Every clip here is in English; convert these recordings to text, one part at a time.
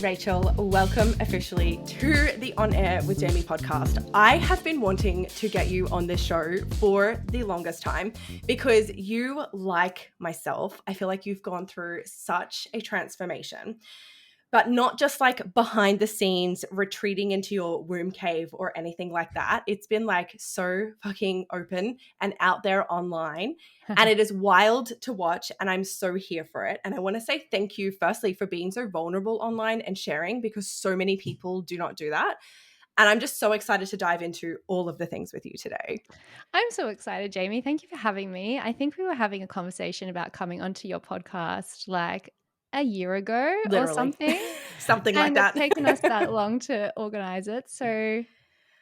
Rachel, welcome officially to the On Air with Jamie podcast. I have been wanting to get you on this show for the longest time because you, like myself, I feel like you've gone through such a transformation, but not just like behind the scenes, retreating into your womb cave or anything like that. It's been like so fucking open and out there online. And it is wild to watch, and I'm so here for it. And I want to say thank you, firstly, for being so vulnerable online and sharing, because so many people do not do that. And I'm just so excited to dive into all of the things with you today. I'm so excited, Jamie. Thank you for having me. I think we were having a conversation about coming onto your podcast like a year ago or Literally. something. Something like And it's that. taken us that long to organize it. So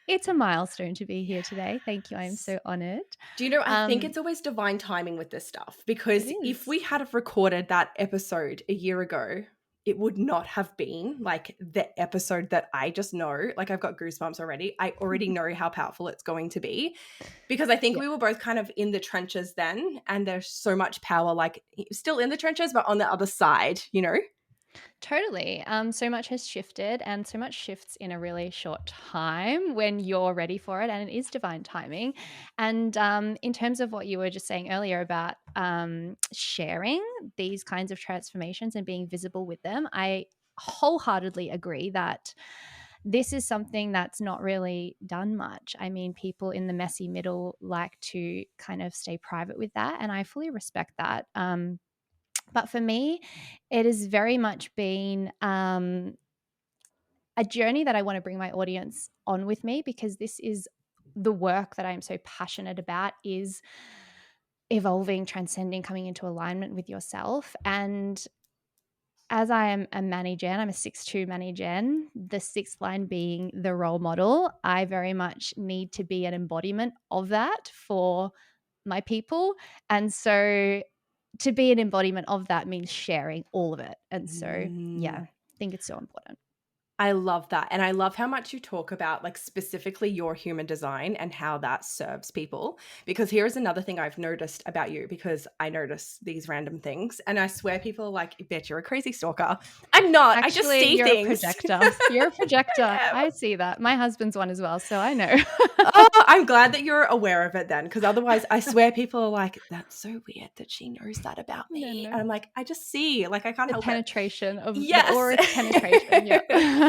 it's a milestone to be here today. Thank you. I am so honored. Do you know, I think Um, it's always divine timing with this stuff, it because if is. we had have recorded that episode a year ago, it would not have been like the episode that I just know. Like, I've got goosebumps already. I already know how powerful it's going to be, because I think Yeah. we were both kind of in the trenches then, and there's so much power, like still in the trenches, but on the other side, you know? Totally. So much has shifted, and so much shifts in a really short time when you're ready for it, and it is divine timing. And in terms of what you were just saying earlier about sharing these kinds of transformations and being visible with them, I wholeheartedly agree that this is something that's not really done much. I mean, people in the messy middle like to kind of stay private with that, and I fully respect that. But for me, it has very much been a journey that I want to bring my audience on with me, because this is the work that I'm so passionate about, is evolving, transcending, coming into alignment with yourself. And as I am a Manny-Gen, I'm a 6-2 Manny-Gen, the sixth line being the role model, I very much need to be an embodiment of that for my people. And so to be an embodiment of that means sharing all of it. And so, yeah, I think it's so important. I love that. And I love how much you talk about like specifically your human design and how that serves people. Because here's another thing I've noticed about you, because I notice these random things and I swear people are like, bitch, you're a crazy stalker. I'm not. I just Actually, see you're a things. projector. You're a projector. I am. I see that. My husband's one as well, so I know. Oh, I'm glad that you're aware of it then, because otherwise I swear people are like, that's so weird that she knows that about No, me. no. And I'm like, I just see, like, I can't The help it. penetration of the Yes. auric penetration. Yeah.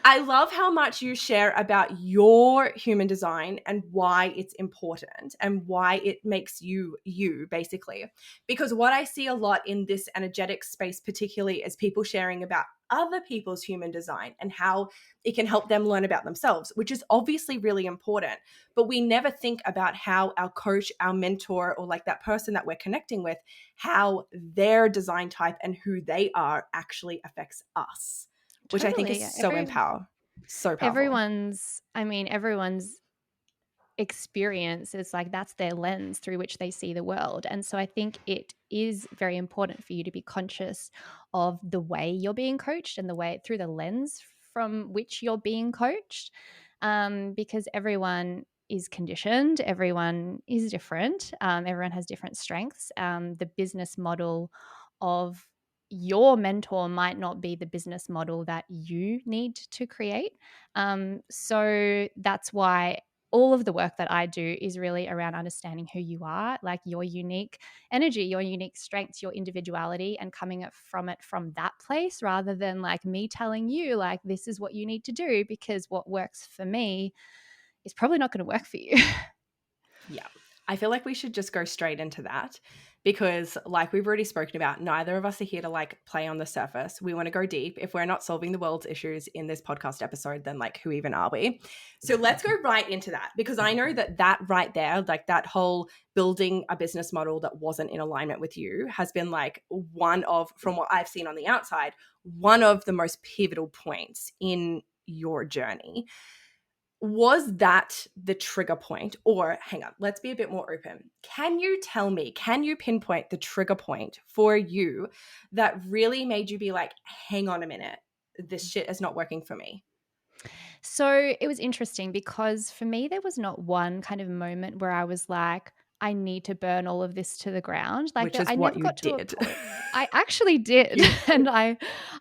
I love how much you share about your human design and why it's important and why it makes you, you basically. Because what I see a lot in this energetic space, particularly, is people sharing about other people's human design and how it can help them learn about themselves, which is obviously really important. But we never think about how our coach, our mentor, or like that person that we're connecting with, how their design type and who they are actually affects us, which I think is Totally. so powerful. Everyone's experience is like that's their lens through which they see the world. And so I think it is very important for you to be conscious of the way you're being coached and the way through the lens from which you're being coached, because everyone is conditioned, everyone is different, everyone has different strengths. The business model of your mentor might not be the business model that you need to create. So that's why all of the work that I do is really around understanding who you are, like your unique energy, your unique strengths, your individuality, and coming it from that place, rather than like me telling you like this is what you need to do, because what works for me is probably not going to work for you. Yeah. I feel like we should just go straight into that, because like we've already spoken about, neither of us are here to like play on the surface. We want to go deep. If we're not solving the world's issues in this podcast episode, then like who even are we? So let's go right into that, because I know that that right there, like that whole building a business model that wasn't in alignment with you has been like one of, from what I've seen on the outside, one of the most pivotal points in your journey. Was that the trigger point? Or hang on, let's be a bit more open. Can you tell me, can you pinpoint the trigger point for you that really made you be like, hang on a minute, this shit is not working for me? So it was interesting because for me, there was not one kind of moment where I was like, I need to burn all of this to the ground. Like Which is I what never you got to a did. point. I actually did. Yeah. And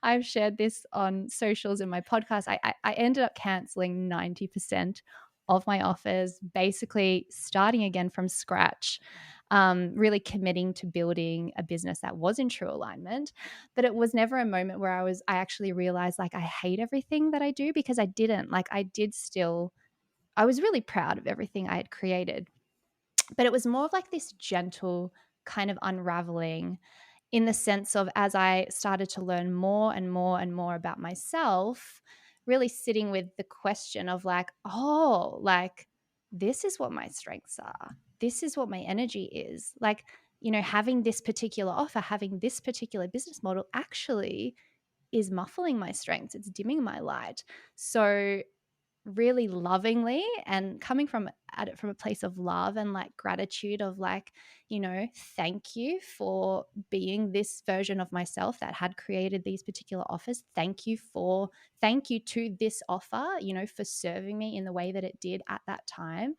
I've shared this on socials in my podcast. I ended up canceling 90% of my offers, basically starting again from scratch, really committing to building a business that was in true alignment. But it was never a moment where I actually realized like I hate everything that I do, because I didn't. Like I was really proud of everything I had created, but it was more of like this gentle kind of unraveling, in the sense of, as I started to learn more and more and more about myself, really sitting with the question of like, oh, like this is what my strengths are. This is what my energy is. Like, having this particular offer, having this particular business model actually is muffling my strengths. It's dimming my light. So really lovingly, and coming from at it from a place of love and like gratitude of like, thank you for being this version of myself that had created these particular offers. Thank you to this offer, for serving me in the way that it did at that time.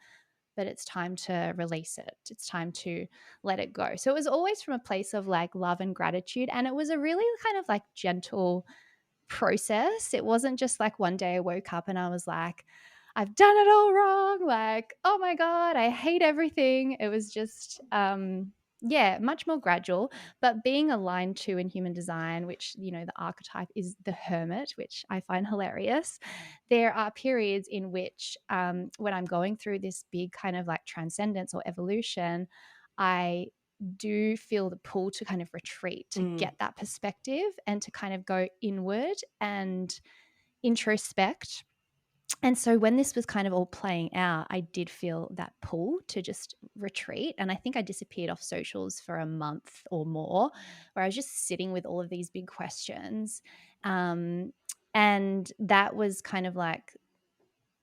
But it's time to release it. It's time to let it go. So it was always from a place of like love and gratitude. And it was a really kind of like gentle process. It wasn't just like one day I woke up and I was like, I've done it all wrong. Like, oh my God, I hate everything. It was just, yeah, much more gradual. But being aligned to in human design, which, the archetype is the hermit, which I find hilarious. There are periods in which, when I'm going through this big kind of like transcendence or evolution, I do feel the pull to kind of retreat, to Mm. get that perspective and to kind of go inward and introspect. And so when this was kind of all playing out, I did feel that pull to just retreat. And I think I disappeared off socials for a month or more, where I was just sitting with all of these big questions. And that was kind of like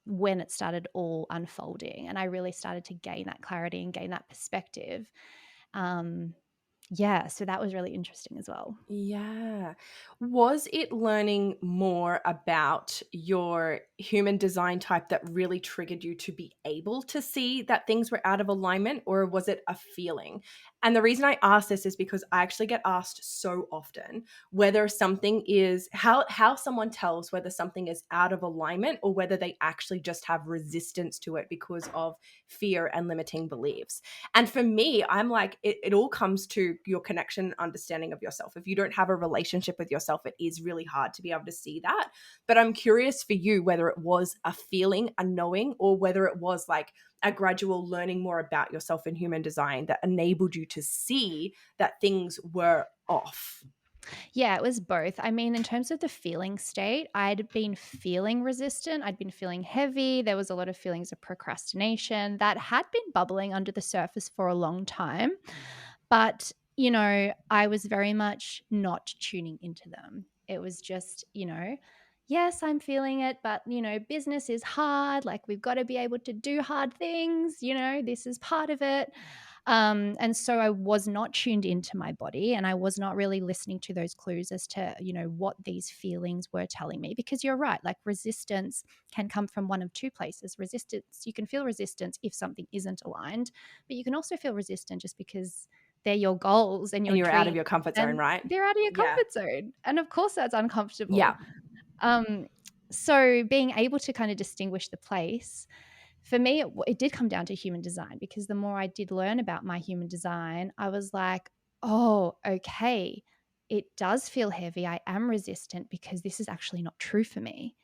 when it started all unfolding. And I really started to gain that clarity and gain that perspective. Um, yeah, so that was really interesting as well. Yeah. Was it learning more about your human design type that really triggered you to be able to see that things were out of alignment, or was it a feeling? And the reason I ask this is because I actually get asked so often whether something is how someone tells whether something is out of alignment or whether they actually just have resistance to it because of fear and limiting beliefs. And for me, I'm like, it all comes to your connection and understanding of yourself. If you don't have a relationship with yourself, it is really hard to be able to see that. But I'm curious for you whether it was a feeling, a knowing, or whether it was like a gradual learning more about yourself in human design that enabled you to see that things were off. Yeah, it was both. I mean, in terms of the feeling state, I'd been feeling resistant. I'd been feeling heavy. There was a lot of feelings of procrastination that had been bubbling under the surface for a long time. But, I was very much not tuning into them. It was just, yes, I'm feeling it, but, business is hard. Like, we've got to be able to do hard things. This is part of it. And so I was not tuned into my body, and I was not really listening to those clues as to, what these feelings were telling me. Because you're right, like resistance can come from one of two places. Resistance, you can feel resistance if something isn't aligned, but you can also feel resistant just because they're your goals and And your you're out of dreams, your comfort zone, and right? they're out of your Yeah. comfort zone. And of course that's Yeah. uncomfortable. Um, so being able to kind of distinguish the place, for me, it did come down to human design, because the more I did learn about my human design, I was like, oh, okay, it does feel heavy. I am resistant because this is actually not true for me,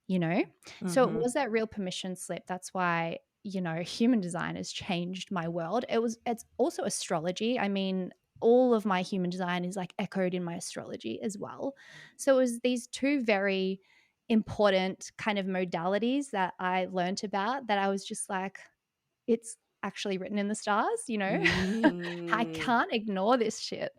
you know? So it Mm-hmm. was that real permission slip. That's why, human design has changed my world. It's also astrology. I mean, all of my human design is like echoed in my astrology as well. So it was these two very important kind of modalities that I learned about, that I was just like, it's actually written in the stars, I Mm. can't ignore this shit.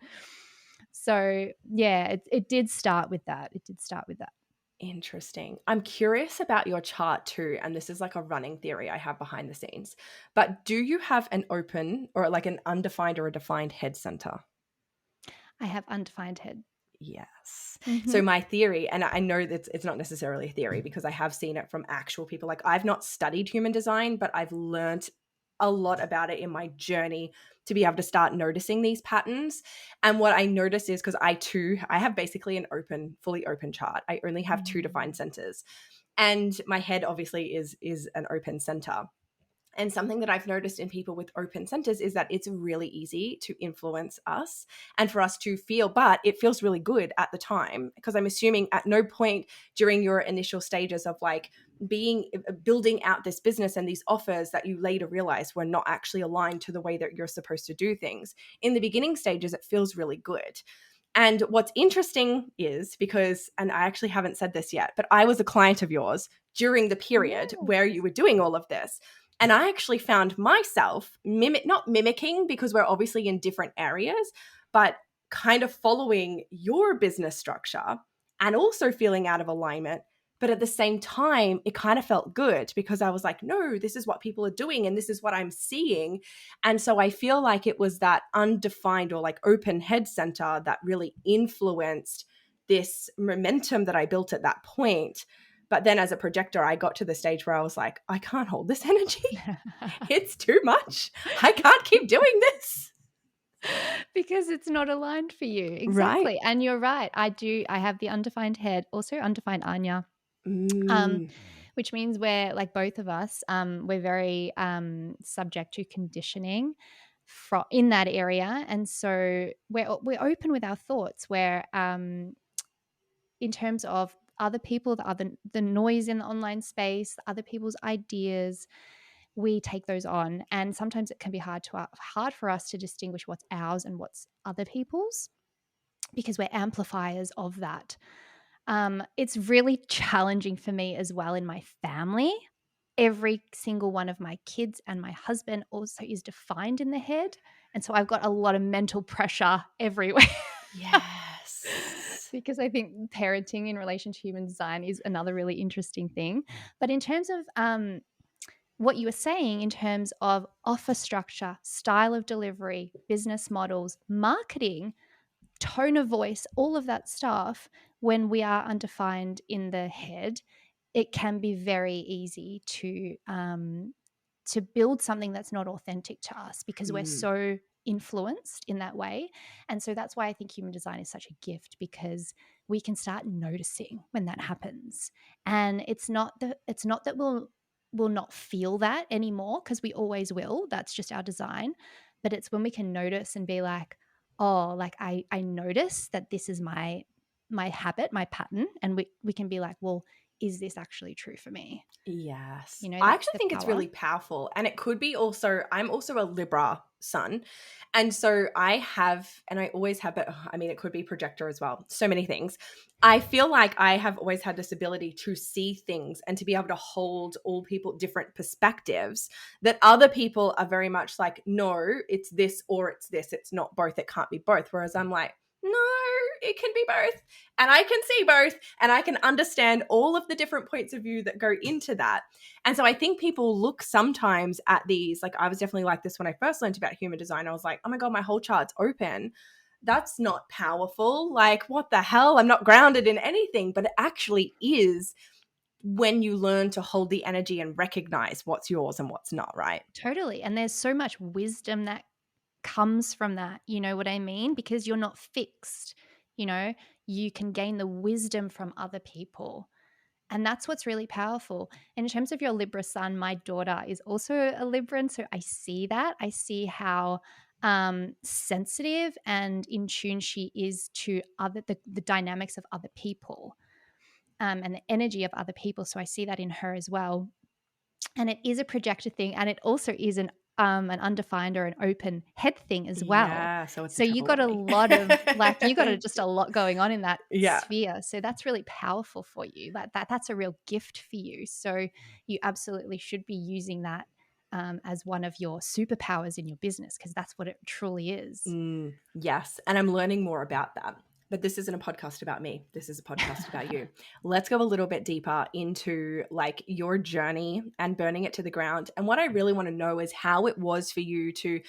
So yeah, it did start with that. It did start with that. Interesting. I'm curious about your chart too, and this is like a running theory I have behind the scenes. But do you have an open or like an undefined or a defined head center? I have undefined head. Yes. Hmm. So my theory, and I know that it's not necessarily a theory because I have seen it from actual people. Like I've not studied human design, but I've learnt a lot about it in my journey to be able to start noticing these patterns. And what I notice is, because I have basically an fully open chart. I only have two defined centers. And my head obviously is an open center. And something that I've noticed in people with open centers is that it's really easy to influence us and for us to feel, but it feels really good at the time, because I'm assuming at no point during your initial stages of like building out this business and these offers that you later realize were not actually aligned to the way that you're supposed to do things. In the beginning stages, it feels really good. And what's interesting is because, and I actually haven't said this yet, but I was a client of yours during the period where you were doing all of this. And I actually found myself not mimicking, because we're obviously in different areas, but kind of following your business structure and also feeling out of alignment. But at the same time, it kind of felt good because I was like, no, this is what people are doing and this is what I'm seeing. And so I feel like it was that undefined or like open head center that really influenced this momentum that I built at that point. But then as a projector, I got to the stage where I was like, I can't hold this energy. It's too much. I can't keep doing this. Because it's not aligned for you. Right. Exactly. And you're right. I have the undefined head, also undefined Anya. Which means we're like both of us, we're very subject to conditioning in that area. And so we're open with our thoughts. Where in terms of other people, the noise in the online space, other people's ideas, we take those on, and sometimes it can be hard for us to distinguish what's ours and what's other people's, because we're amplifiers of that. It's really challenging for me as well in my family. Every single one of my kids and my husband also is defined in the head. And so I've got a lot of mental pressure everywhere. Yes. Because I think parenting in relation to human design is another really interesting thing. But in terms of what you were saying, in terms of offer structure, style of delivery, business models, marketing, tone of voice, all of that stuff, when we are undefined in the head, it can be very easy to build something that's not authentic to us, because we're so influenced in that way. And so that's why I think human design is such a gift, because we can start noticing when that happens. And it's not that we'll not feel that anymore, because we always will. That's just our design. But it's when we can notice and be like, oh, like I notice that this is my habit, my pattern. And we can be like, well, is this actually true for me? Yes. You know, I that's actually the think it's power. really powerful. And it could be also, I'm also a Libra sun. And so I have, and I always have, but I mean, it could be projector as well. So many things. I feel like I have always had this ability to see things and to be able to hold all people different perspectives, that other people are very much like, no, it's this or it's this. It's not both. It can't be both. Whereas I'm like, no, it can be both. And I can see both, and I can understand all of the different points of view that go into that. And so I think people look sometimes at these, like I was definitely like this when I first learned about human design. I was like, oh my God, my whole chart's open. That's not powerful. Like, what the hell? I'm not grounded in anything. But it actually is, when you learn to hold the energy and recognize what's yours and what's not, right? Totally. And there's so much wisdom that comes from that. You know what I mean? Because you're not fixed. You know, you can gain the wisdom from other people. And that's what's really powerful. And in terms of your Libra sun, my daughter is also a Libran. So I see that. I see how sensitive and in tune she is to the dynamics of other people, and the energy of other people. So I see that in her as well. And it is a projector thing, and it also is an undefined or an open head thing as well. Yeah. So it's a So you triple got a whammy. lot of you got just a lot going on in that Yeah. sphere. So that's really powerful for you. That's a real gift for you. So you absolutely should be using that as one of your superpowers in your business, because that's what it truly is. Yes. And I'm learning more about that. But this isn't a podcast about me. This is a podcast about you. Let's go a little bit deeper into like your journey and burning it to the ground. And what I really want to know is how it was for you to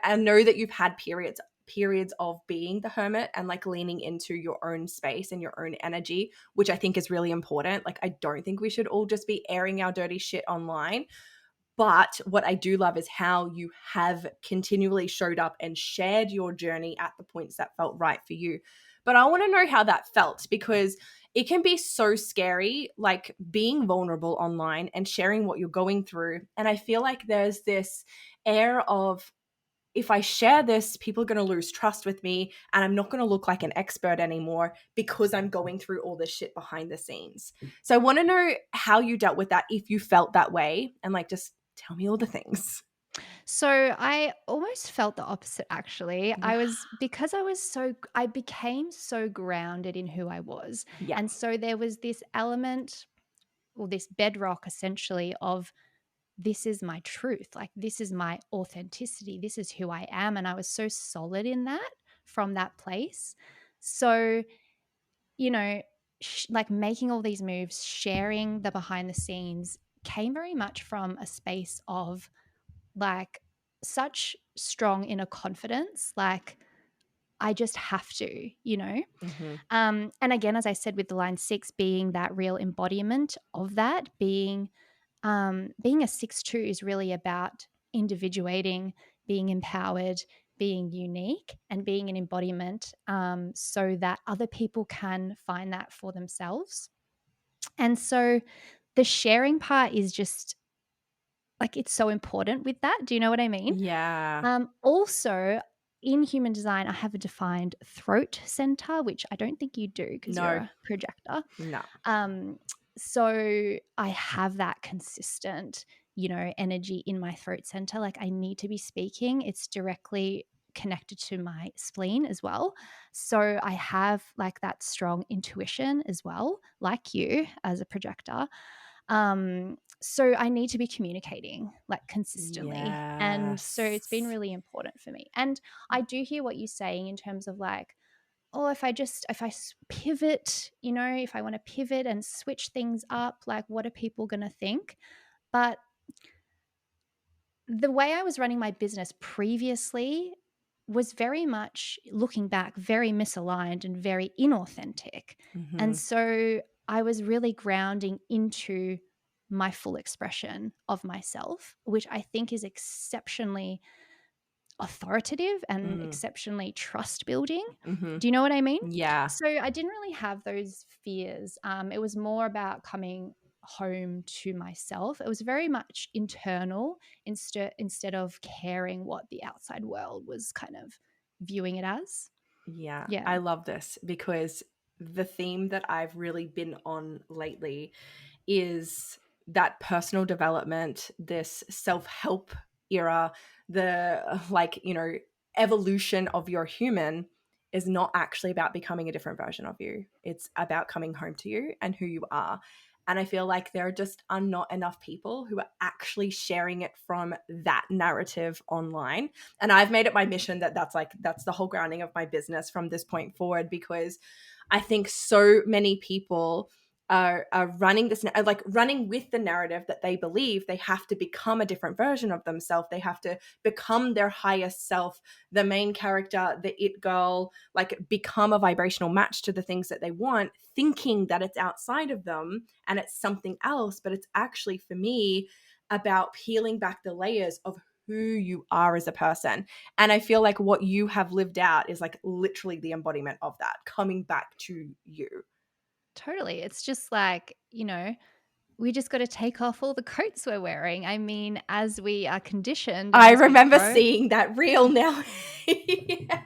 I know that you've had periods of being the hermit and like leaning into your own space and your own energy, which I think is really important. Like, I don't think we should all just be airing our dirty shit online. But what I do love is how you have continually showed up and shared your journey at the points that felt right for you. But I want to know how that felt, because it can be so scary, like being vulnerable online and sharing what you're going through. And I feel like there's this air of, if I share this, people are going to lose trust with me and I'm not going to look like an expert anymore because I'm going through all this shit behind the scenes. So I want to know how you dealt with that, if you felt that way, and like just tell me all the things. So I almost felt the opposite actually. Yeah. I became so grounded in who I was. Yeah. And so there was this element, or this bedrock essentially, of this is my truth. Like, this is my authenticity. This is who I am. And I was so solid in that from that place. So, you know, like making all these moves, sharing the behind the scenes came very much from a space of like such strong inner confidence. Like, I just have to, you know? Mm-hmm. And again, as I said, with the line 6 being that real embodiment of that, being a 6-2 is really about individuating, being empowered, being unique, and being an embodiment, so that other people can find that for themselves. And so the sharing part is just like, it's so important with that. Do you know what I mean? Yeah. Also, in human design, I have a defined throat center, which I don't think you do because you're No. a projector. No. Um, so I have that consistent, energy in my throat center. Like, I need to be speaking. It's directly connected to my spleen as well. So I have like that strong intuition as well, like you as a projector. So I need to be communicating like consistently. And so it's been Yes. really important for me. And I do hear what you're saying in terms of like, oh, if I pivot, if I want to pivot and switch things up, like, what are people going to think? But the way I was running my business previously was very much, looking back, very misaligned and very inauthentic. Mm-hmm. And so I was really grounding into my full expression of myself, which I think is exceptionally authoritative and Mm. exceptionally trust building. Mm-hmm. Do you know what I mean? Yeah. So I didn't really have those fears. It was more about coming home to myself. It was very much internal instead of caring what the outside world was kind of viewing it as. Yeah, Yeah. I love this, because the theme that I've really been on lately is that personal development, this self-help era, the evolution of your human is not actually about becoming a different version of you. It's about coming home to you and who you are. And I feel like there just are not enough people who are actually sharing it from that narrative online. And I've made it my mission that's the whole grounding of my business from this point forward, because I think so many people are running running with the narrative that they believe they have to become a different version of themselves. They have to become their highest self, the main character, the it girl, like become a vibrational match to the things that they want, thinking that it's outside of them and it's something else. But it's actually, for me, about peeling back the layers of who you are as a person. And I feel like what you have lived out is like literally the embodiment of that, coming back to you. Totally. It's just like, we just got to take off all the coats we're wearing. I mean, as we are conditioned and I as we remember grow. seeing that reel now. Yes.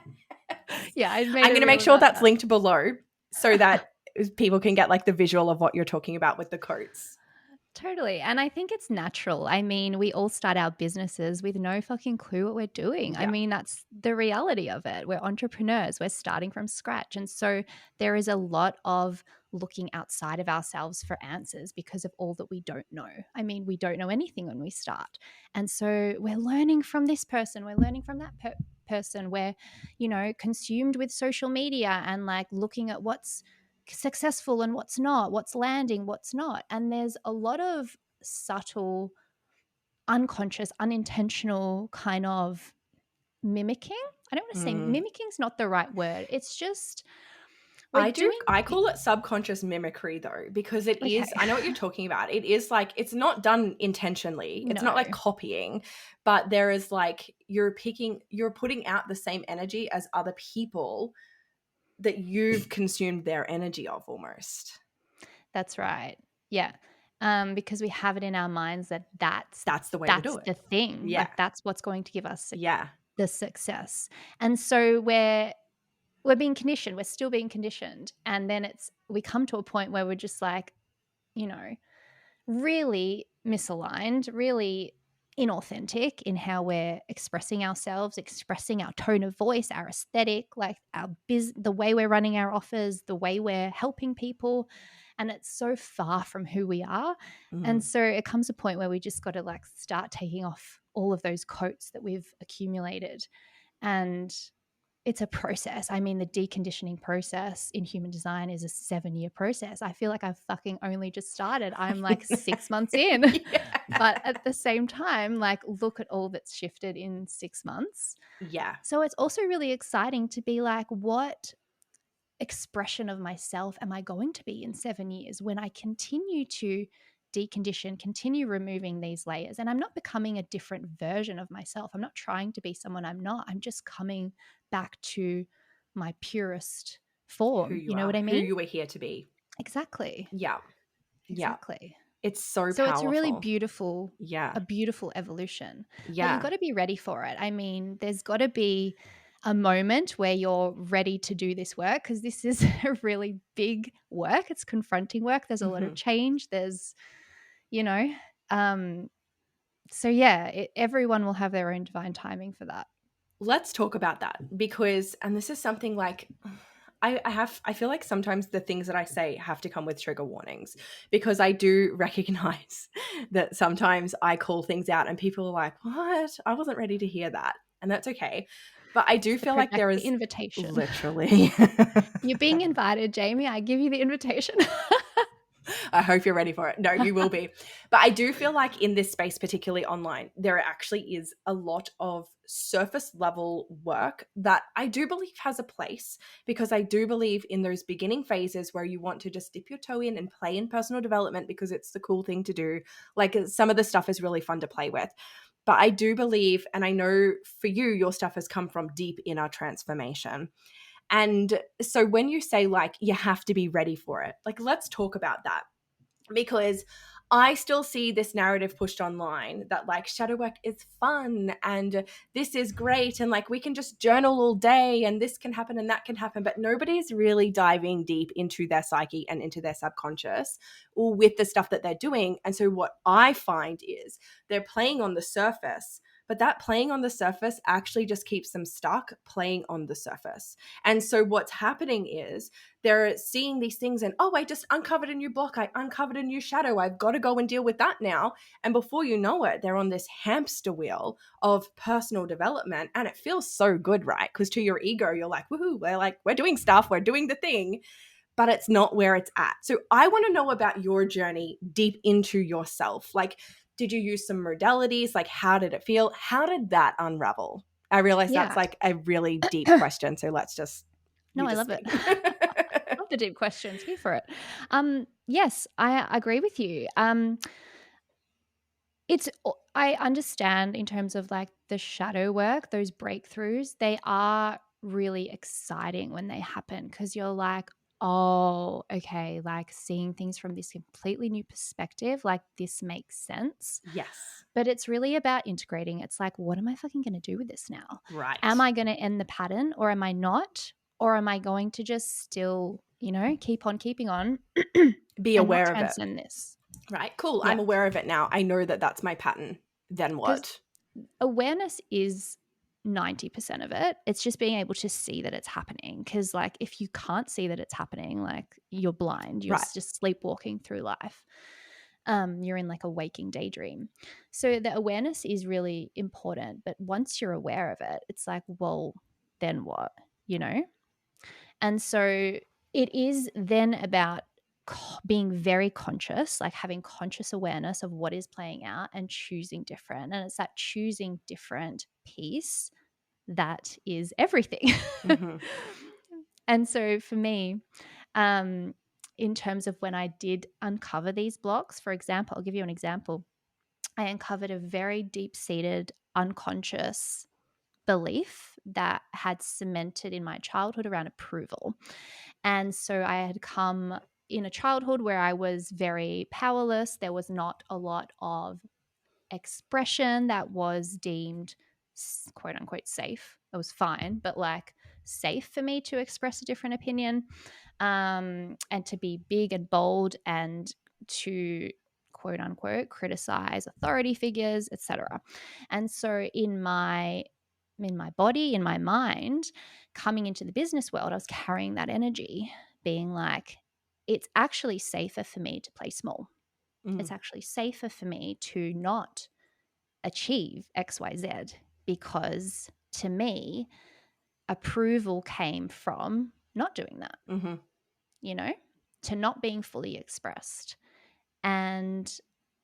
Yeah, I made I'm a going to reel make sure about that's that. linked below so that people can get like the visual of what you're talking about with the coats. Totally. And I think it's natural. I mean, we all start our businesses with no fucking clue what we're doing. I Yeah. mean, that's the reality of it. We're entrepreneurs, we're starting from scratch. And so there is a lot of looking outside of ourselves for answers because of all that we don't know. I mean, we don't know anything when we start. And so we're learning from this person, we're learning from that person. We're, consumed with social media and like looking at what's successful and what's not, what's landing, what's not. And there's a lot of subtle, unconscious, unintentional kind of mimicking. I don't want to say Mm. mimicking is not the right word. It's just We're doing I call it subconscious mimicry though, because it is, okay. I know what you're talking about. It is like, it's not done intentionally. It's not No, like copying, but there is like, you're putting out the same energy as other people that you've consumed their energy of almost. that's right. Yeah. Because we have it in our minds that That's the way to do that's it. the thing. Yeah. Like that's what's going to give us Yeah. the success. And so we're being conditioned. We're still being conditioned. And then we come to a point where we're just like, you know, really misaligned, really inauthentic in how we're expressing ourselves, expressing our tone of voice, our aesthetic, like the way we're running our offers, the way we're helping people. And it's so far from who we are. And Mhm. so it comes a point where we just got to like start taking off all of those coats that we've accumulated. And it's a process. I mean, the deconditioning process in human design is a 7-year process. I feel like I've fucking only just started. I'm like 6 months in. But Yeah. at the same time, like, look at all that's shifted in 6 months. Yeah. So it's also really exciting to be like, what expression of myself am I going to be in 7 years when I continue to decondition, continue removing these layers? And I'm not becoming a different version of myself. I'm not trying to be someone I'm not. I'm just coming back to my purest Who form. you You know what are, I who mean? you were here to be. Exactly. Yeah. Yeah. Exactly. It's so So it's a really powerful. beautiful, Yeah. a beautiful evolution, but you've Yeah. got to be ready for it. I mean, there's got to be a moment where you're ready to do this work because this is a really big work. It's confronting work. There's a lot of Mhm. change. There's, you know, um, so yeah, everyone will have their own divine timing for that. Let's talk about that because, and this is something like, I feel like sometimes the things that I say have to come with trigger warnings because I do recognize that sometimes I call things out and people are like, what? I wasn't ready to hear that. And that's okay. But I do I feel like project there the is invitation. literally, You're being invited, Jamie. I give you the invitation. I hope you're ready for it. No, you will be. But I do feel like in this space, particularly online, there actually is a lot of surface level work that I do believe has a place because I do believe in those beginning phases where you want to just dip your toe in and play in personal development because it's the cool thing to do. Like some of the stuff is really fun to play with. But I do believe, and I know for you, your stuff has come from deep inner transformation. And so when you say like you have to be ready for it, like let's talk about that because I still see this narrative pushed online that like shadow work is fun and this is great and like we can just journal all day and this can happen and that can happen, but nobody's really diving deep into their psyche and into their subconscious or with the stuff that they're doing. And so what I find is they're playing on the surface, but that playing on the surface actually just keeps them stuck playing on the surface. And so what's happening is they're seeing these things and, oh, I just uncovered a new block. I uncovered a new shadow. I've got to go and deal with that now. And before you know it, they're on this hamster wheel of personal development. And it feels so good, right? Because to your ego, you're like, woohoo, we're doing stuff, we're doing the thing, but it's not where it's at. So I want to know about your journey deep into yourself. Like, did you use some modalities? Like, how did it feel? How did that unravel? I realize that's Yeah. like a really deep question. So let's just, No, you I just love it. speak. Love the deep questions. Here for it. Yes, I agree with you. I understand in terms of like the shadow work, those breakthroughs, they are really exciting when they happen because you're like, oh, okay, like seeing things from this completely new perspective, like this makes sense. Yes. But it's really about integrating. It's like, what am I fucking going to do with this now? Am Right. I going to end the pattern or am I not? Or am I going to just still, keep on keeping on Be and not aware of it. transcend this? Right. Cool. Yeah. I'm aware of it now. I know that that's my pattern. Then Because what? awareness is 90% of it. It's just being able to see that it's happening. Because, like, if you can't see that it's happening, like, you're blind, you're Right. just sleepwalking through life. You're in like a waking daydream. So, the awareness is really important. But once you're aware of it, it's like, well, then what? You know? And so it is then about being very conscious, like having conscious awareness of what is playing out and choosing different. And it's that choosing different piece that is everything. Mm-hmm. And so for me, um, in terms of when I did uncover these blocks, for example, I'll give you an example. I uncovered a very deep seated unconscious belief that had cemented in my childhood around approval. And so I had come in a childhood where I was very powerless. There was not a lot of expression that was deemed quote unquote safe. It was fine, but like safe for me to express a different opinion, and to be big and bold and to quote unquote criticize authority figures, etc. And so in my body, in my mind, coming into the business world, I was carrying that energy, being like, it's actually safer for me to play small. It's Mm, actually safer for me to not achieve XYZ because to me, approval came from not doing that, mm-hmm, you know, to not being fully expressed. And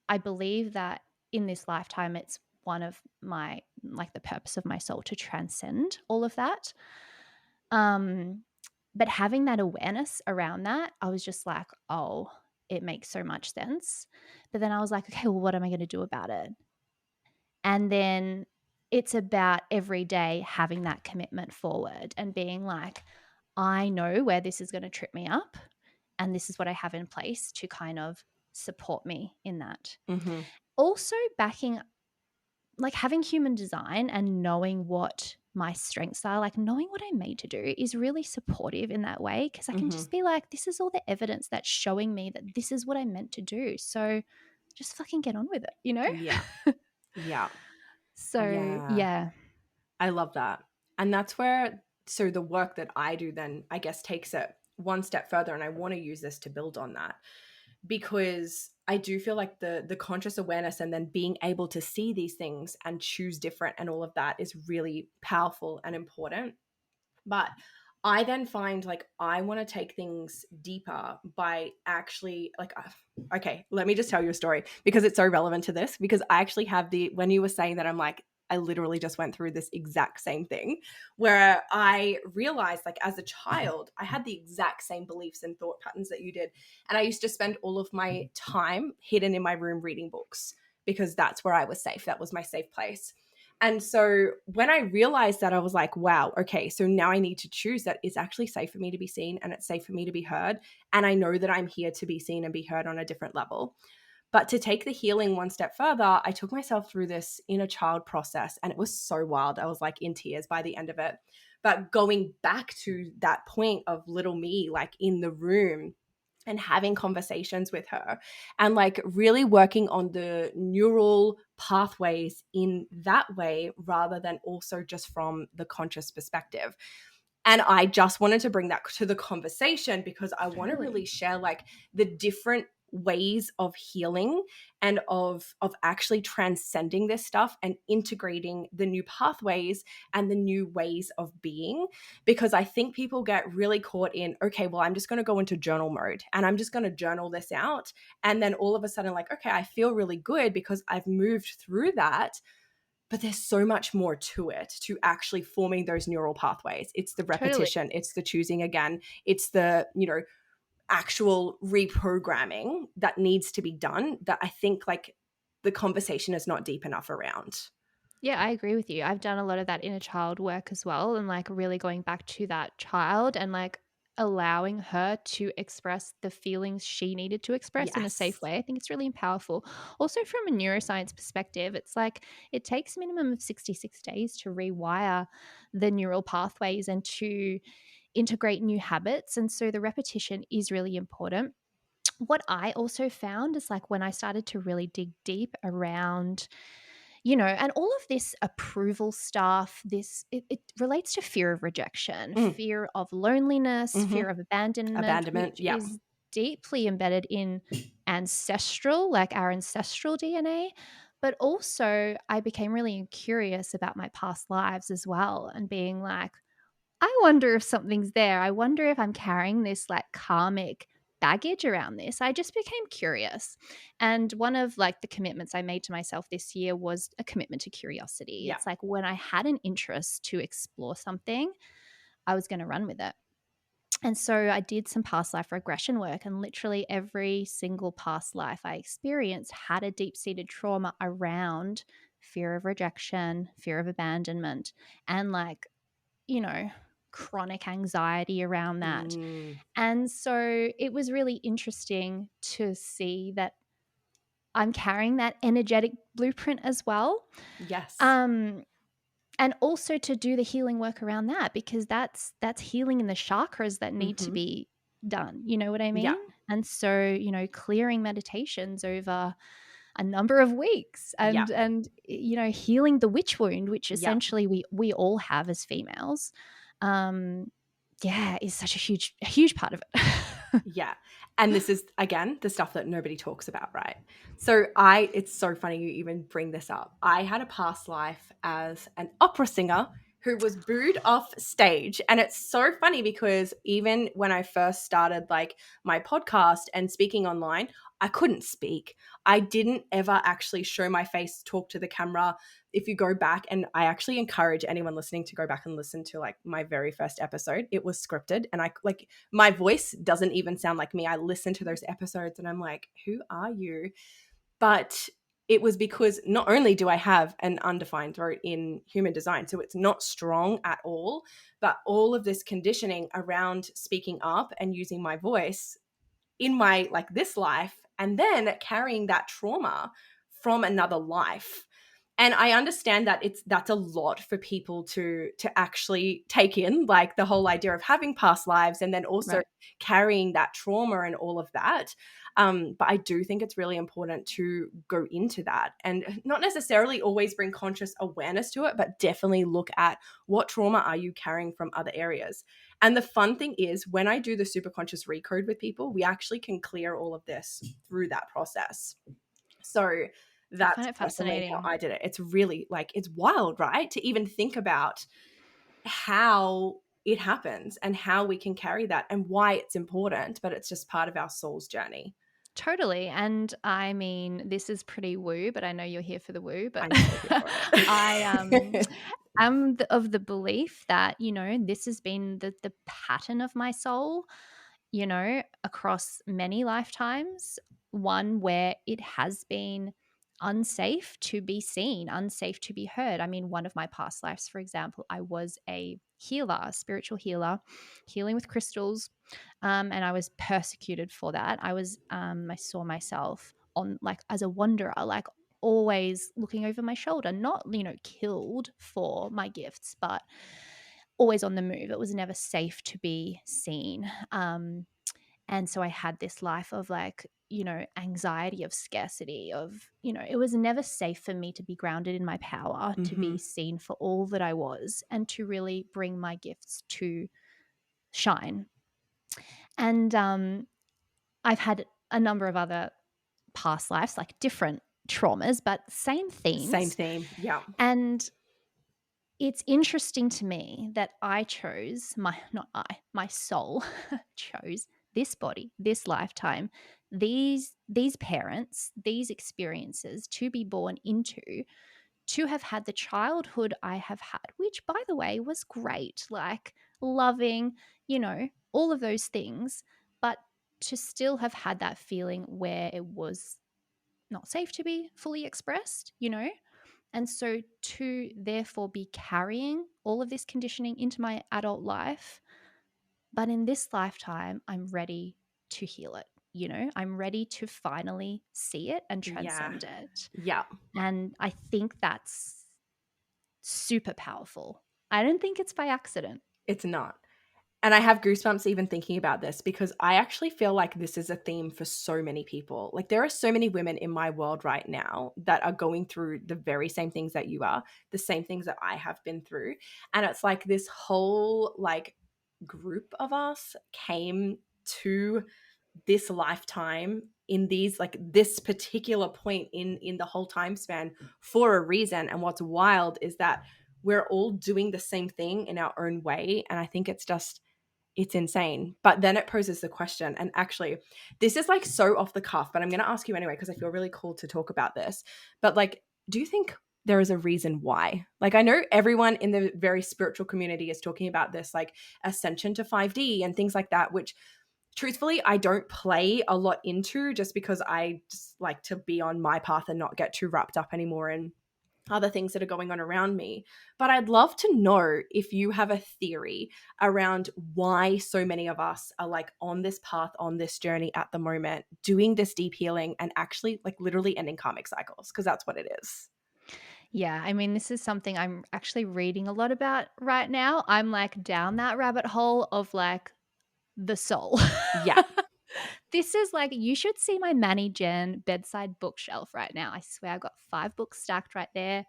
I believe that in this lifetime, it's one of my, like the purpose of my soul to transcend all of that. Um, but having that awareness around that, I was just like, oh, it makes so much sense. But then I was like, okay, well, what am I going to do about it? And then it's about every day having that commitment forward and being like, I know where this is going to trip me up. And this is what I have in place to kind of support me in that. mm-hmm. Also, backing, like having human design and knowing what my strengths are, like knowing what I'm made to do is really supportive in that way because I can Mm-hmm. just be like, this is all the evidence that's showing me that this is what I'm meant to do. So just fucking get on with it, you know? Yeah. Yeah. So, Yeah. yeah, I love that. And that's where, so the work that I do then, I guess, takes it one step further. And I want to use this to build on that because I do feel like the conscious awareness and then being able to see these things and choose different and all of that is really powerful and important. But I then find like I want to take things deeper by actually like okay, let me just tell you a story because it's so relevant to this because I actually have when you were saying that I'm like I literally just went through this exact same thing where I realized like as a child I had the exact same beliefs and thought patterns that you did, and I used to spend all of my time hidden in my room reading books because that's where I was safe. That was my safe place. And so when I realized that, I was like, wow, okay, so now I need to choose that it's actually safe for me to be seen and it's safe for me to be heard. And I know that I'm here to be seen and be heard on a different level. But to take the healing one step further, I took myself through this inner child process and it was so wild. I was like in tears by the end of it. But going back to that point of little me, like in the room, and having conversations with her and like really working on the neural pathways in that way rather than also just from the conscious perspective. And I just wanted to bring that to the conversation because I want to totally. really share like the different ways of healing and of actually transcending this stuff and integrating the new pathways and the new ways of being, because I think people get really caught in, okay, well, I'm just going to go into journal mode and I'm just going to journal this out, and then all of a sudden like, okay, I feel really good because I've moved through that. But there's so much more to it, to actually forming those neural pathways. It's the Totally. repetition, it's the choosing again, it's the, actual reprogramming that needs to be done that I think like the conversation is not deep enough around. Yeah, I agree with you. I've done a lot of that inner child work as well, and like really going back to that child and like allowing her to express the feelings she needed to express in a safe Yes. way. I think it's really powerful. Also, from a neuroscience perspective, it's like it takes a minimum of 66 days to rewire the neural pathways and to integrate new habits. And so the repetition is really important. What I also found is like when I started to really dig deep around, and all of this approval stuff, it relates to fear of rejection, Mm. fear of loneliness, Mm-hmm. fear of abandonment, Abandonment. which Yeah. is deeply embedded in ancestral, like our ancestral DNA. But also, I became really curious about my past lives as well and being like, I wonder if something's there. I wonder if I'm carrying this like karmic baggage around this. I just became curious. And one of like the commitments I made to myself this year was a commitment to curiosity. Yeah. It's like when I had an interest to explore something, I was going to run with it. And so I did some past life regression work, and literally every single past life I experienced had a deep seated trauma around fear of rejection, fear of abandonment, and like, you know, chronic anxiety around that. Mm, And so it was really interesting to see that I'm carrying that energetic blueprint as well. yes. Um, and also to do the healing work around that, because that's healing in the chakras that need to Mm-hmm. be done. You know what I Yeah. mean? And so, clearing meditations over a number of weeks, Yeah. and healing the witch wound, which Yeah. essentially we all have as females. Um, yeah, is such a huge part of it. Yeah. And this is, again, the stuff that nobody talks about, right? It's so funny you even bring this up. I had a past life as an opera singer who was booed off stage. And it's so funny because even when I first started like my podcast and speaking online, I couldn't speak. I didn't ever actually show my face, talk to the camera. If you go back, and I actually encourage anyone listening to go back and listen to like my very first episode, it was scripted, and I like, my voice doesn't even sound like me. I listen to those episodes and I'm like, who are you? But it was because not only do I have an undefined throat in human design, so it's not strong at all, but all of this conditioning around speaking up and using my voice in my like this life, and then carrying that trauma from another life. And I understand that that's a lot for people to actually take in, like the whole idea of having past lives and then also Right. carrying that trauma and all of that. But I do think it's really important to go into that and not necessarily always bring conscious awareness to it, but definitely look at what trauma are you carrying from other areas. And the fun thing is, when I do the superconscious recode with people, we actually can clear all of this through that process. So I that's find it personally how fascinating. I did it. It's really like, it's wild, right? To even think about how it happens and how we can carry that and why it's important, but it's just part of our soul's journey. Totally. And I mean, this is pretty woo, but I know you're here for the woo. But I'm so here for I it. am of the belief that, this has been the pattern of my soul, across many lifetimes. One where it has been unsafe to be seen, unsafe to be heard. I mean, one of my past lives, for example, I was a healer, a spiritual healer, healing with crystals. And I was persecuted for that. I saw myself on like as a wanderer, like always looking over my shoulder, not, killed for my gifts, but always on the move. It was never safe to be seen. And so I had this life of like, anxiety of scarcity, of, it was never safe for me to be grounded in my power, to Hmm. be seen for all that I was, and to really bring my gifts to shine. And I've had a number of other past lives, like different traumas, but same Same themes. theme. Yeah. And it's interesting to me that my soul chose this body, this lifetime, these parents, these experiences to be born into, to have had the childhood I have had, which by the way was great, like loving, all of those things, but to still have had that feeling where it was not safe to be fully expressed. And so to therefore be carrying all of this conditioning into my adult life, but in this lifetime, I'm ready to heal it. I'm ready to finally see it and Yeah. transcend it. Yeah. And I think that's super powerful. I don't think it's by accident. It's not. And I have goosebumps even thinking about this because I actually feel like this is a theme for so many people. Like, there are so many women in my world right now that are going through the very same things that you are, the same things that I have been through. And it's like this whole like group of us came to this lifetime in these like this particular point in the whole time span for a reason. And what's wild is that we're all doing the same thing in our own way. And I think it's insane. But then it poses the question, and actually, this is like so off the cuff, but I'm going to ask you anyway because I feel really cool to talk about this. But like, do you think there is a reason why. Like, I know everyone in the very spiritual community is talking about this, like ascension to 5D and things like that, which truthfully I don't play a lot into, just because I just like to be on my path and not get too wrapped up anymore in other things that are going on around me. But I'd love to know if you have a theory around why so many of us are like on this path, on this journey at the moment, doing this deep healing and actually like literally ending karmic cycles, because that's what it is. Yeah, I mean, this is something I'm actually reading a lot about right now. I'm like down that rabbit hole of like the soul. Yeah. This is like, you should see my Manny Jen bedside bookshelf right now. I swear I've got 5 books stacked right there.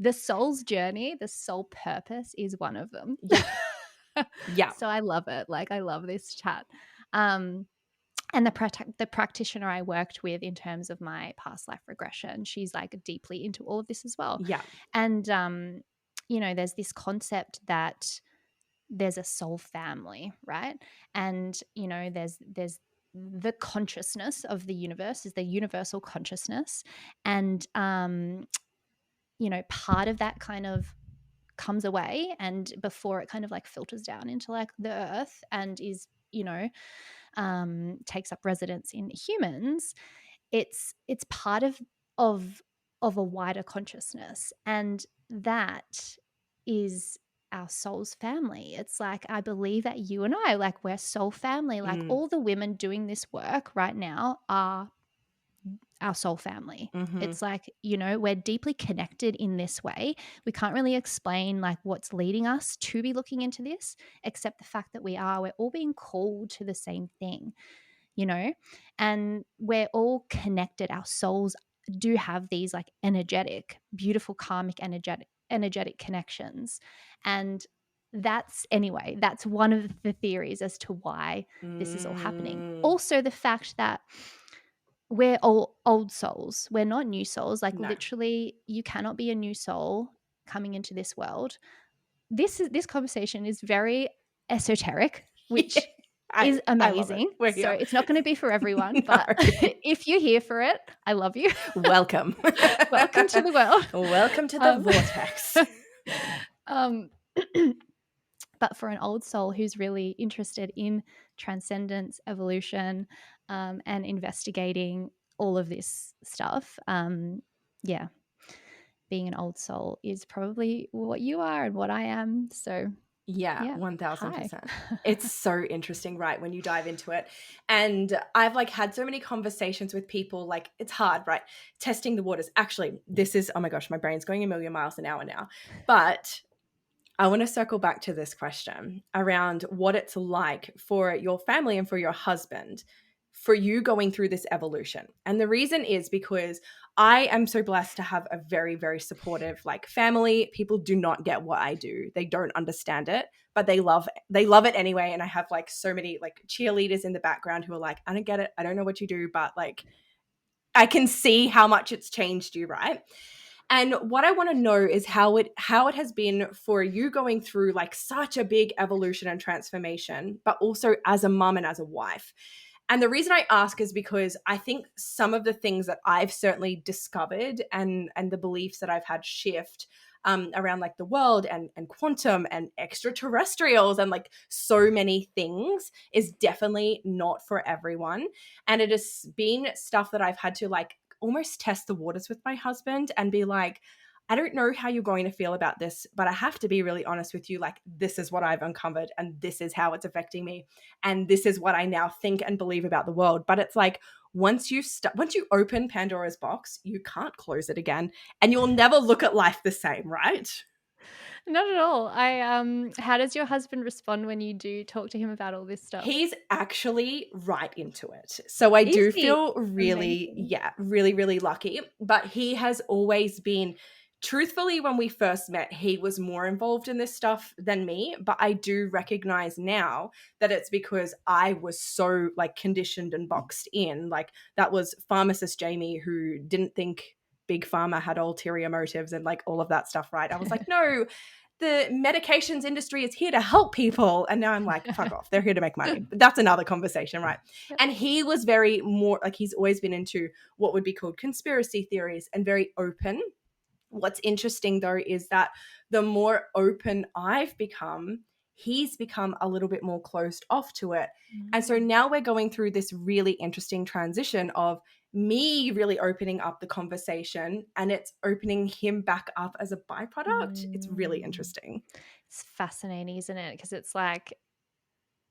The soul's journey, the soul purpose is one of them. Yeah. Yeah. So I love it. Like, I love this chat. Um, and the practitioner I worked with in terms of my past life regression, she's like deeply into all of this as well. Yeah. And, you know, there's this concept that there's a soul family, right? And, you know, there's the consciousness of the universe, is the universal consciousness. And, you know, part of that kind of comes away, and before it kind of like filters down into like the earth and is, you know, takes up residence in humans, it's part of of a wider consciousness, and that is our soul's family. It's like, I believe that you and I, like, we're soul family. Like, Mm. all the women doing this work right now are our soul family. Mm-hmm. It's like, you know, we're deeply connected in this way. We can't really explain like what's leading us to be looking into this, except the fact that we're all being called to the same thing, you know, and we're all connected. Our souls do have these like energetic, beautiful, karmic, energetic connections. And that's one of the theories as to why this is all happening. Mm. Also, the fact that we're all old souls. We're not new souls. Like, No. literally, you cannot be a new soul coming into this world. This conversation is very esoteric, which is I love it. amazing. We're So here. it's not going to be for everyone, No. but if you're here for it, I love you. Welcome. Welcome to the world. Welcome to the vortex. Um, but for an old soul who's really interested in transcendence, evolution, and investigating all of this stuff, yeah, being an old soul is probably what you are and what I am. So Yeah, yeah, hi. 1000%. It's so interesting, right, when you dive into it. And I've like had so many conversations with people, like it's hard, right? Testing the waters. Actually, this is, oh my gosh, my brain's going a million miles an hour now. But I want to circle back to this question around what it's like for your family and for your husband, for you going through this evolution. And the reason is because I am so blessed to have a very, very supportive like family. People do not get what I do. They don't understand it, but they love it anyway. And I have like so many like cheerleaders in the background who are like, I don't get it. I don't know what you do, but like I can see how much it's changed you, right? And what I want to know is how it has been for you going through like such a big evolution and transformation, but also as a mom and as a wife. And the reason I ask is because I think some of the things that I've certainly discovered and the beliefs that I've had shift around like the world and quantum and extraterrestrials and like so many things is definitely not for everyone. And it has been stuff that I've had to like almost test the waters with my husband and be like, I don't know how you're going to feel about this, but I have to be really honest with you. Like, this is what I've uncovered and this is how it's affecting me. And this is what I now think and believe about the world. But it's like, once you open Pandora's box, you can't close it again and you'll never look at life the same, right? Not at all. How does your husband respond when you do talk to him about all this stuff? He's actually right into it. So I Is do he? feel really, Amazing. really, really lucky. But he has always been, truthfully, when we first met, he was more involved in this stuff than me. But I do recognize now that it's because I was so like conditioned and boxed in. Like that was pharmacist Jamie who didn't think Big Pharma had ulterior motives and like all of that stuff, right? I was like, no, the medications industry is here to help people. And now I'm like, fuck off. They're here to make money. But that's another conversation, right? And he was very more like, he's always been into what would be called conspiracy theories and very open What's interesting though is that the more open I've become, he's become a little bit more closed off to it. And so now we're going through this really interesting transition of me really opening up the conversation and it's opening him back up as a byproduct. It's really interesting. It's fascinating, isn't it? Because it's like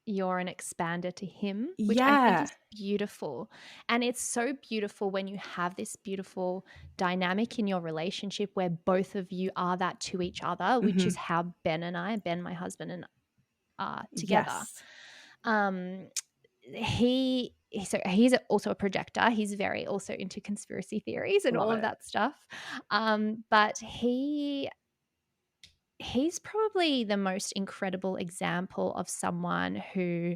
you're an expander to him, which I think Yeah. is beautiful. And it's so beautiful when you have this beautiful dynamic in your relationship where both of you are that to each other, which is how Ben, my husband, and are together. Yes. Um, he's also a projector. He's very also into conspiracy theories and Love all of it. that stuff. But he's probably the most incredible example of someone who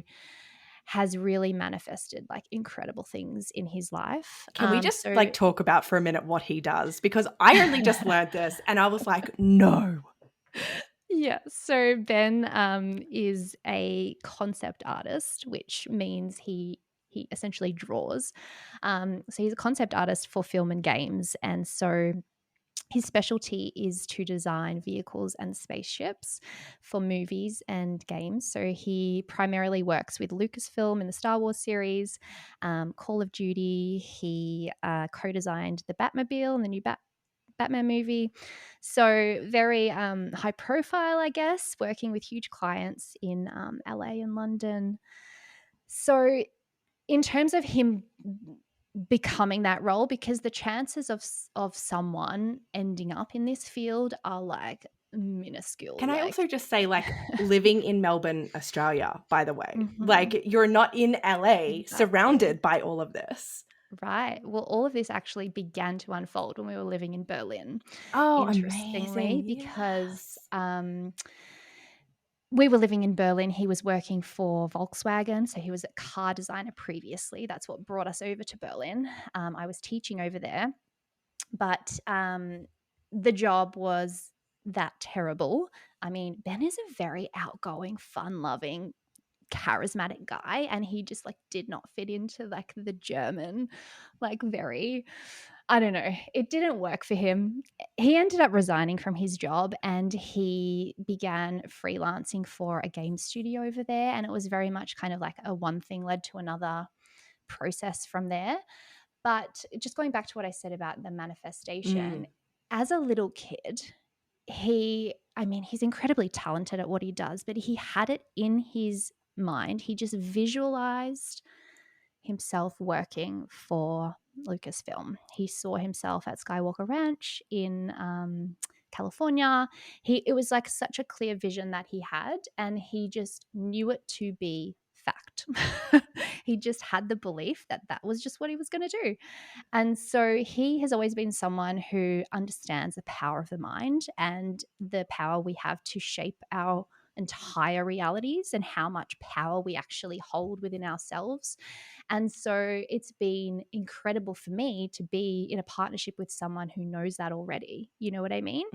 has really manifested like incredible things in his life. Can we just like talk about for a minute what he does? Because I only just learned this and I was like, no. Yeah. So Ben is a concept artist, which means he essentially draws. So he's a concept artist for film and games, and so his specialty is to design vehicles and spaceships for movies and games. So he primarily works with Lucasfilm in the Star Wars series, Call of Duty. He co-designed the Batmobile in the new Batman movie. So very high profile, I guess, working with huge clients in LA and London. So in terms of him becoming that role, because the chances of someone ending up in this field are like minuscule. Can I Like also just say, like, living in Melbourne, Australia, by the way, Mhm. like, you're not in LA Exactly. surrounded by all of this. Right. Well, all of this actually began to unfold when we were living in Berlin, Oh, interestingly, amazing. because Yes. we were living in Berlin. He was working for Volkswagen. So he was a car designer previously. That's what brought us over to Berlin. I was teaching over there, but the job was that terrible. I mean, Ben is a very outgoing, fun loving, charismatic guy, and he just like did not fit into like the German, like very, I don't know, it didn't work for him. He ended up resigning from his job and he began freelancing for a game studio over there, and it was very much kind of like a one thing led to another process from there. But just going back to what I said about the manifestation, Mm. as a little kid, I mean, he's incredibly talented at what he does, but he had it in his mind. He just visualized himself working for Lucasfilm. He saw himself at Skywalker Ranch in California. It was like such a clear vision that he had, and he just knew it to be fact. He just had the belief that that was just what he was going to do. And so he has always been someone who understands the power of the mind and the power we have to shape our entire realities and how much power we actually hold within ourselves. And so it's been incredible for me to be in a partnership with someone who knows that already. You know what I mean?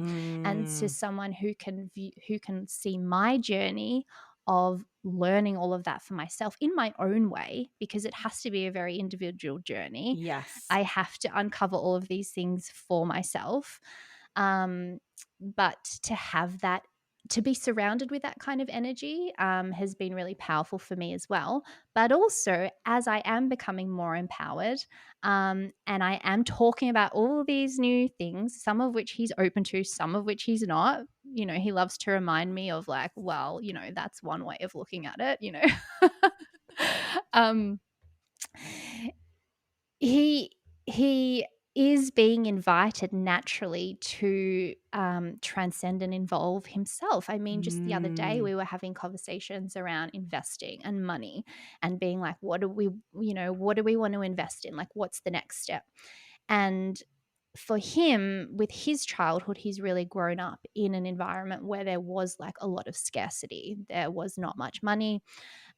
And to Mm. someone who can see my journey of learning all of that for myself in my own way, because it has to be a very individual journey. Yes. I have to uncover all of these things for myself. But to have that, to be surrounded with that kind of energy has been really powerful for me as well. But also, as I am becoming more empowered and I am talking about all these new things, some of which he's open to, some of which he's not. You know, he loves to remind me of like, well, you know, that's one way of looking at it, you know. um, he is being invited naturally to transcend and involve himself. I mean, just the other day Mm. we were having conversations around investing and money and being like, what do we, you know, what do we want to invest in? Like, what's the next step? And for him, with his childhood, he's really grown up in an environment where there was like a lot of scarcity. There was not much money.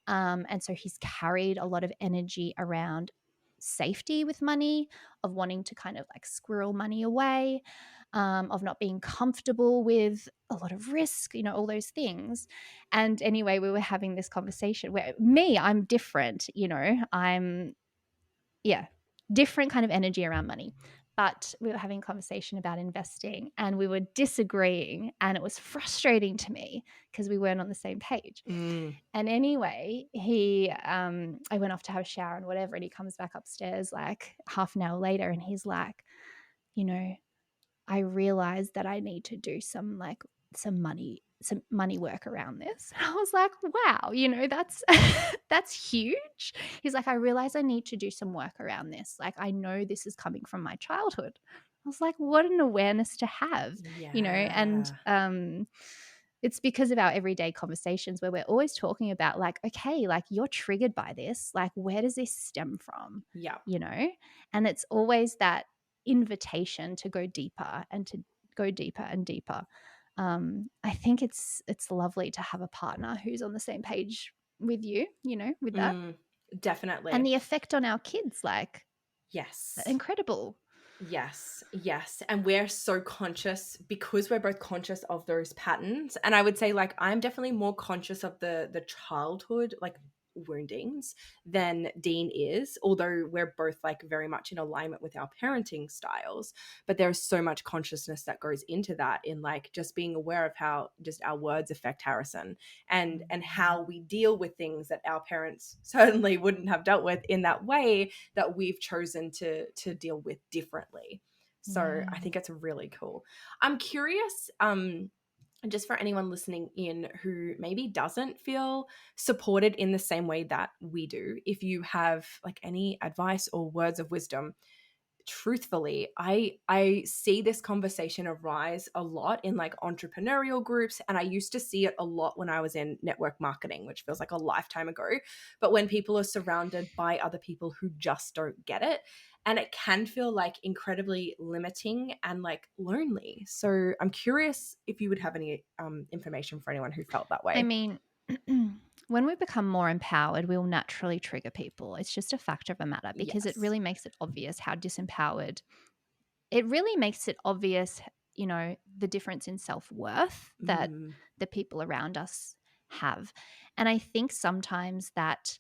And so he's carried a lot of energy around safety with money, of wanting to kind of like squirrel money away, of not being comfortable with a lot of risk, you know, all those things. And anyway, we were having this conversation where I'm different, you know, yeah, different kind of energy around money. but we were having a conversation about investing and we were disagreeing, and it was frustrating to me because we weren't on the same page. Mm. And anyway, I went off to have a shower and whatever, and he comes back upstairs like half an hour later, and he's like, you know, I realized that I need to do some money work around this. And I was like, wow, that's that's huge. He's like, I realize I need to do some work around this. Like, I know this is coming from my childhood. I was like, what an awareness to have, and Yeah. it's because of our everyday conversations where we're always talking about like, okay, like you're triggered by this. Like, where does this stem from? Yeah. You know? And it's always that invitation to go deeper and to go deeper and deeper. I think it's lovely to have a partner who's on the same page with you, with that. Mm. And Definitely. the effect on our kids, like, Yes. incredible. Yes, yes. And we're so conscious because we're both conscious of those patterns. And I would say like I'm definitely more conscious of the childhood like woundings than Dean is, although we're both like very much in alignment with our parenting styles. But there's so much consciousness that goes into that in like just being aware of how just our words affect Harrison and how we deal with things that our parents certainly wouldn't have dealt with in that way that we've chosen to deal with differently. So Yeah. I think it's really cool. I'm curious, just for anyone listening in who maybe doesn't feel supported in the same way that we do, if you have like any advice or words of wisdom. Truthfully, I see this conversation arise a lot in like entrepreneurial groups, and I used to see it a lot when I was in network marketing, which feels like a lifetime ago. But when people are surrounded by other people who just don't get it, and it can feel like incredibly limiting and like lonely. So I'm curious if you would have any information for anyone who felt that I way. mean, when we become more empowered, we will naturally trigger people. It's just a fact of the matter because it Yes. really makes it obvious how disempowered. It really makes it obvious, the difference in self-worth that Mm, the people around us have. And I think sometimes that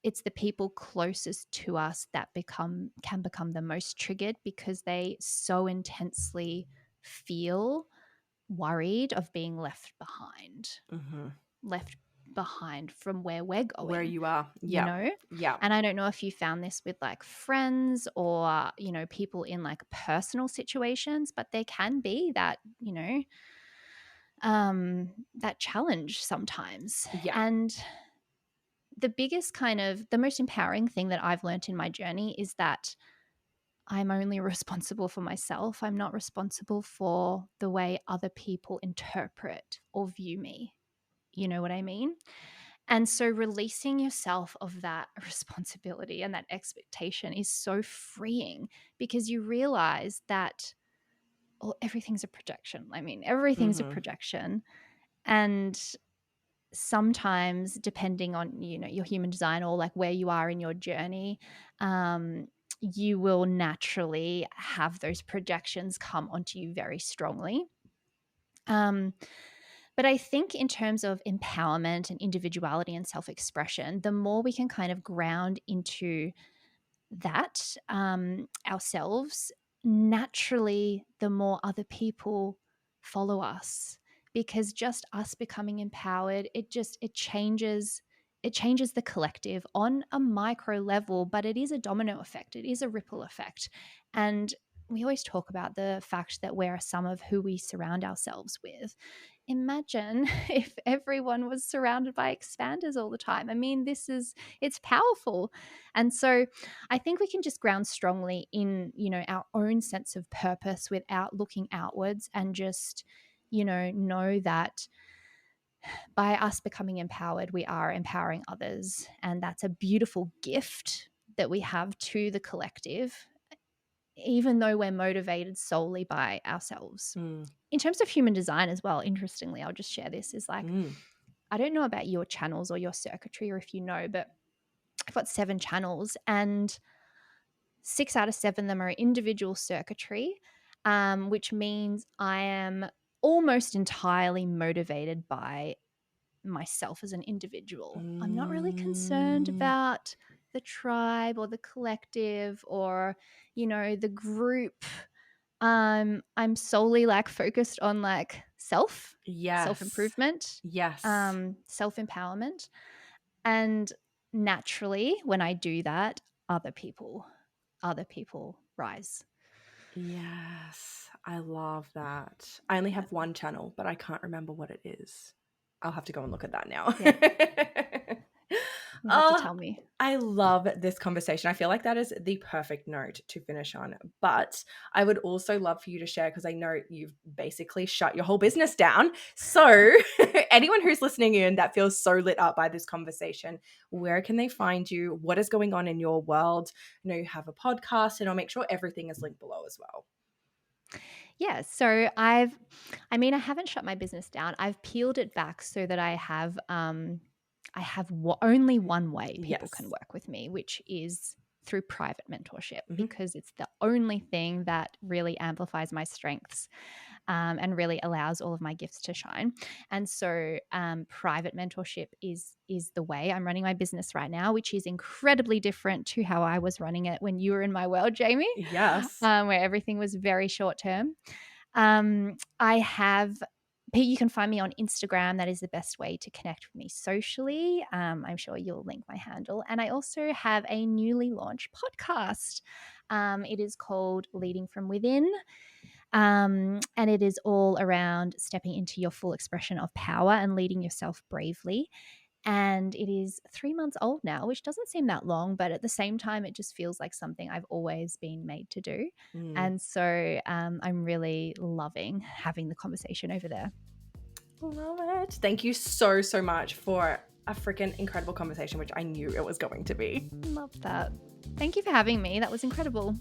it's the people closest to us that can become the most triggered because they so intensely feel worried of being mhm. left behind from where we're Where going, you are. you Yeah. know? Yeah. And I don't know if you found this with like friends or, people in like personal situations, but there can be that, that challenge sometimes. Yeah. And the most empowering thing that I've learned in my journey is that I'm only responsible for myself. I'm not responsible for the way other people interpret or view me. You know what I mean? And so releasing yourself of that responsibility and that expectation is so freeing because you realize that everything's a projection. I mean, everything's a Mhm. projection. And sometimes, depending on, your human design or like where you are in your journey, you will naturally have those projections come onto you very strongly. Um, But I think in terms of empowerment and individuality and self expression, the more we can kind of ground into that ourselves, naturally, the more other people follow us because just us becoming empowered, it changes the collective on a micro level, but it is a domino effect. It is a ripple effect. And we always talk about the fact that we're a sum of who we surround ourselves with. Imagine if everyone was surrounded by expanders all the time. I mean, it's powerful. And so I think we can just ground strongly in, our own sense of purpose without looking outwards and just, know that by us becoming empowered, we are empowering others. And that's a beautiful gift that we have to the collective, even though we're motivated solely by ourselves. Mm. In terms of human design as well, interestingly, I'll just share this is like, Mm. I don't know about your channels or your circuitry or if you know, but I've got 7 channels and 6 out of 7 of them are individual circuitry, which means I am almost entirely motivated by myself as an individual. I'm not really concerned Mm. about the tribe or the collective or, the group. I'm solely like focused on like Yes. self-improvement, Yes. self-empowerment. And naturally, when I do that, other people rise. Yes. I love that. I only Yeah. have one channel, but I can't remember what it is. I'll have to go and look at that now. Yeah. You'll have to Oh, tell me. I love this conversation. I feel like that is the perfect note to finish on. But I would also love for you to share, because I know you've basically shut your whole business down. So, anyone who's listening in that feels so lit up by this conversation, where can they find you? What is going on in your world? I know you have a podcast, and I'll make sure everything is linked below as well. Yeah, so I haven't shut my business down. I've peeled it back so that I have only one way people can Yes. work with me, which is through private mentorship, Mhm. because it's the only thing that really amplifies my strengths, and really allows all of my gifts to shine. And so, private mentorship is the way I'm running my business right now, which is incredibly different to how I was running it when you were in my world, Jamie, Yes. where everything was very short term. I have You can find me on Instagram. That is the best way to connect with me socially. I'm sure you'll link my handle. And I also have a newly launched podcast. It is called Leading from Within. And it is all around stepping into your full expression of power and leading yourself bravely. And it is 3 months old now, which doesn't seem that long, but at the same time, it just feels like something I've always been made to do. Mm. And so, I'm really loving having the conversation over there. Love it. Thank you so, so much for a freaking incredible conversation, which I knew it was going to be. Love that. Thank you for having me. That was incredible.